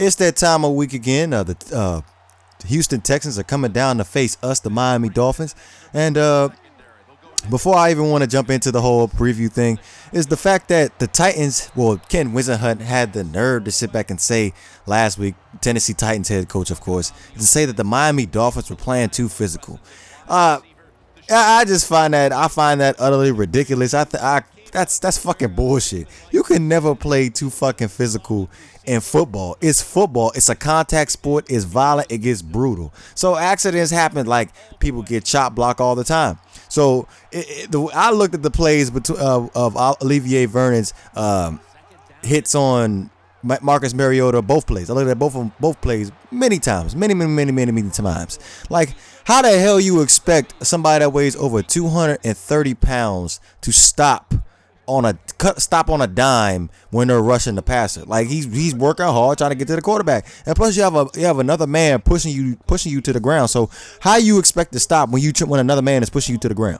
It's that time of week again. The Houston Texans are coming down to face us, the Miami Dolphins. And before I even want to jump into the whole preview thing, is the fact that the Titans, Ken Whisenhunt had the nerve to sit back and say last week, Tennessee Titans head coach, of course, to say that the Miami Dolphins were playing too physical. I just find that utterly ridiculous. That's fucking bullshit. You can never play too fucking physical in football. It's football. It's a contact sport. It's violent. It gets brutal. So accidents happen. Like people get chop block all the time. So I looked at the plays of Olivier Vernon's hits on Marcus Mariota, both plays. I looked at both plays many times, many times. Like, how the hell you expect somebody that weighs over 230 pounds to stop on a dime when they're rushing the passer? Like, he's working hard trying to get to the quarterback, and plus you have another man pushing you to the ground. So how you expect to stop when another man is pushing you to the ground?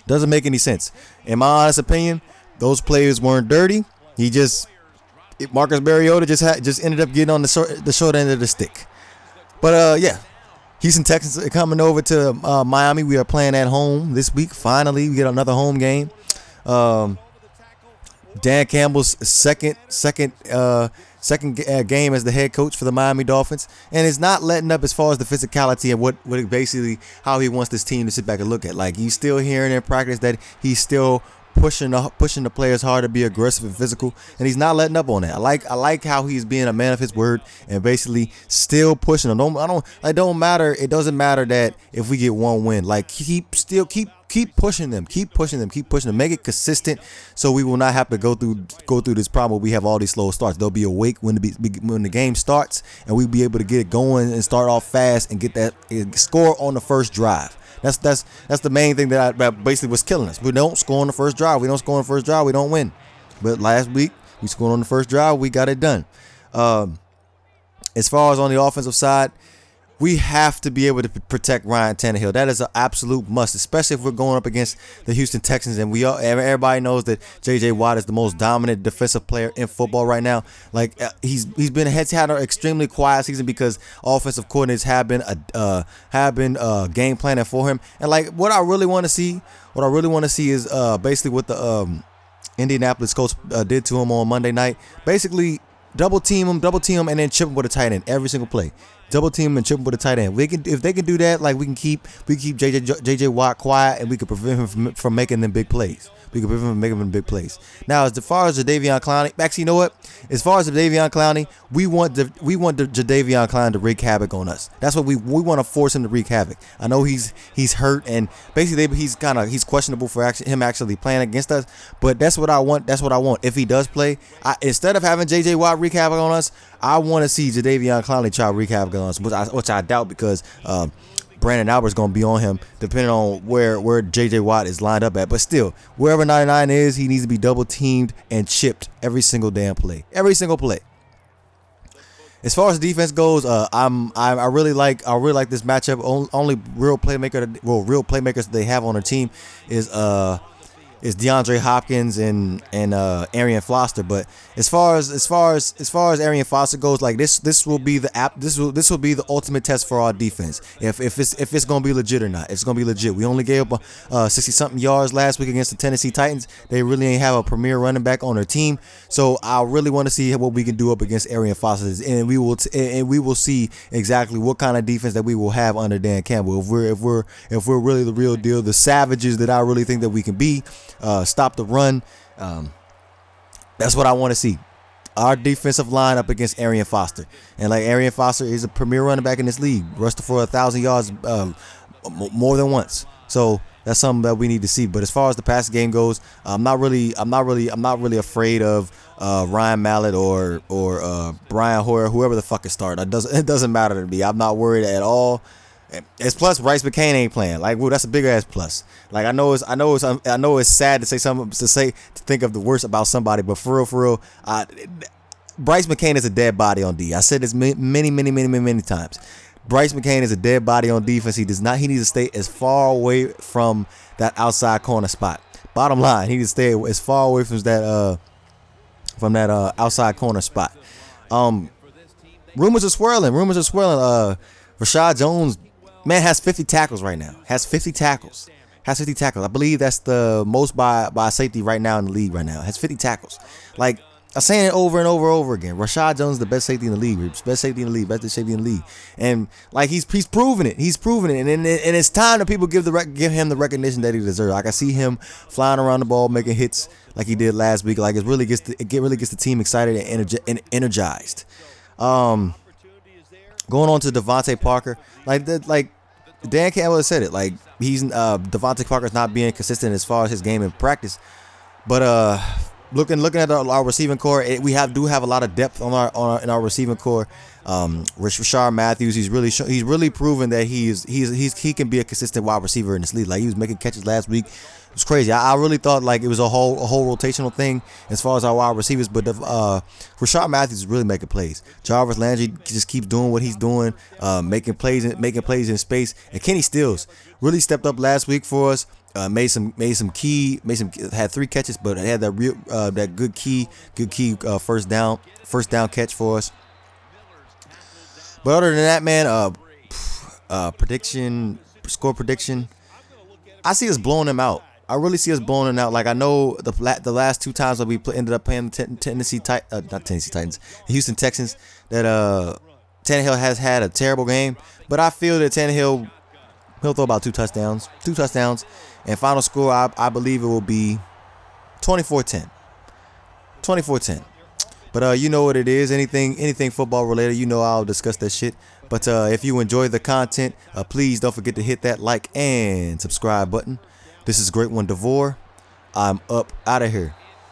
Doesn't make any sense. In my honest opinion, those players weren't dirty. Marcus Mariota just ended up getting on the short end of the stick. But yeah, Houston Texans are coming over to Miami. We are playing at home this week. Finally, we get another home game. Dan Campbell's second game as the head coach for the Miami Dolphins, and is not letting up as far as the physicality and what basically how he wants this team to sit back and look at. Like, he's still hearing in practice that he's still pushing the players hard to be aggressive and physical, and he's not letting up on that. I like how he's being a man of his word and basically still pushing them. It don't matter. It doesn't matter that if we get one win. Like, keep pushing them, keep pushing them, make it consistent, so we will not have to go through this problem where we have all these slow starts. They'll be awake when the game starts, and we'll be able to get it going and start off fast and get that score on the first drive. That's the main thing that basically was killing us. We don't score on the first drive. We don't win. But last week we scored on the first drive. We got it done. As far as on the offensive side, we have to be able to protect Ryan Tannehill. That is an absolute must, especially if we're going up against the Houston Texans. And everybody knows that J.J. Watt is the most dominant defensive player in football right now. Like, he's had an extremely quiet season because offensive coordinators have been game planning for him. And like, what I really want to see is basically what the Indianapolis coach did to him on Monday night. Basically, double team him, and then chip him with a tight end every single play. Double team and chip him with a tight end. If they can do that, like, we keep JJ Watt quiet, and we can prevent him from making them big plays. Now, as far as Jadeveon Clowney, actually, you know what? As far as Jadeveon Clowney, we want Jadeveon Clowney to wreak havoc on us. That's what we want to force him to wreak havoc. I know he's hurt, and basically he's questionable for him actually playing against us. But that's what I want. If he does play, instead of having JJ Watt wreak havoc on us, I want to see Jadeveon Clowney try to wreak havoc on us, which I doubt, because Brandon Albert's going to be on him depending on where J.J. Watt is lined up at. But still, wherever 99 is, he needs to be double teamed and chipped every single damn play. Every single play. As far as the defense goes, I really like this matchup. Only real playmakers they have on their team is DeAndre Hopkins and Arian Foster. But as far as Arian Foster goes, like, this will be the ultimate test for our defense. If it's gonna be legit or not. It's gonna be legit. We only gave up 60-something yards last week against the Tennessee Titans. They really ain't have a premier running back on their team. So I really want to see what we can do up against Arian Foster, and we will see exactly what kind of defense that we will have under Dan Campbell. If we're really the real deal, the savages that I really think that we can be. Stop the run. That's what I want to see. Our defensive line up against Arian Foster. And like, Arian Foster is a premier running back in this league. Rushed for 1,000 yards more than once. So that's something that we need to see. But as far as the passing game goes, I'm not really afraid of Ryan Mallett or Brian Hoyer, whoever the fuck is starting. It doesn't matter to me. I'm not worried at all. It's plus Bryce McCain ain't playing. Like, well, that's a big ass plus. Like, I know it's sad to say to think of the worst about somebody, but for real, Bryce McCain is a dead body on D. I said this many times. Bryce McCain is a dead body on defense. He needs to stay as far away from that outside corner spot. Bottom line, he needs to stay as far away from that outside corner spot. Rumors are swirling. Rashad Jones, man, has 50 tackles right now. Has 50 tackles. I believe that's the most by a safety right now in the league right now. Has 50 tackles. Like, I'm saying it over and over again. Rashad Jones is the best safety in the league. Best safety in the league. And like he's proven it. And it's time that people give him the recognition that he deserves. Like I see him flying around the ball, making hits like he did last week. Like it really gets the team excited and energized. Going on to Devontae Parker, like Dan Campbell said it. Like Devontae Parker's not being consistent as far as his game in practice, but looking at our receiving core, we do have a lot of depth in our receiving core. Rashard Matthews, he's really proven that he can be a consistent wide receiver in this league. Like he was making catches last week. It was crazy. I really thought like it was a whole rotational thing as far as our wide receivers, but Rashard Matthews is really making plays. Jarvis Landry just keeps doing what he's doing, making plays in space. And Kenny Stills really stepped up last week for us. Had 3 catches, but had that good key first down catch for us. But other than that, man, score prediction, I see us blowing them out. I really see us blowing them out. Like I know the last 2 times that we ended up playing the Houston Texans, that Tannehill has had a terrible game, but I feel that Tannehill he'll throw about 2 touchdowns. And final score, I believe it will be 24-10. 24-10. But you know what it is. Anything football related, you know I'll discuss that shit. But if you enjoy the content, please don't forget to hit that like and subscribe button. This is Great One Devore. I'm up out of here.